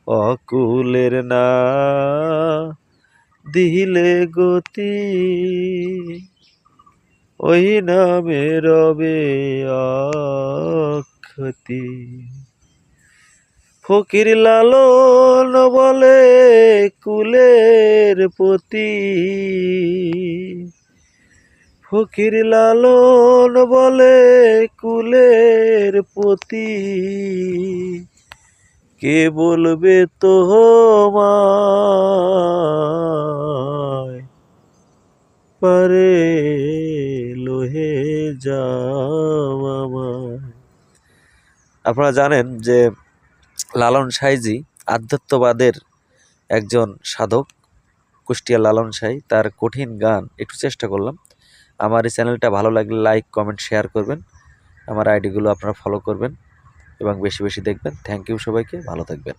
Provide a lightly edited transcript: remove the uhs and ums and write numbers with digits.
অকুলের না দিলে গতি, ওই নামে রবে অক্ষতি। ফকির লালন বলে কুলের পতি, ফকির লালন বলে কুলের পতি, কে বলবে তোমায় পারে লোহে যাও আমায়। আপনারা জানেন যে লালন সাঁইজি আধ্যাত্মবাদের একজন সাধক, কুষ্টিয়া লালন সাঁই। তার কঠিন গান একটু চেষ্টা করলাম। আমার এই চ্যানেলটা ভালো লাগলে লাইক, কমেন্ট, শেয়ার করবেন। আমার আইডিগুলো আপনারা ফলো করবেন এবং বেশি বেশি দেখবেন। থ্যাংক ইউ সবাইকে, ভালো থাকবেন।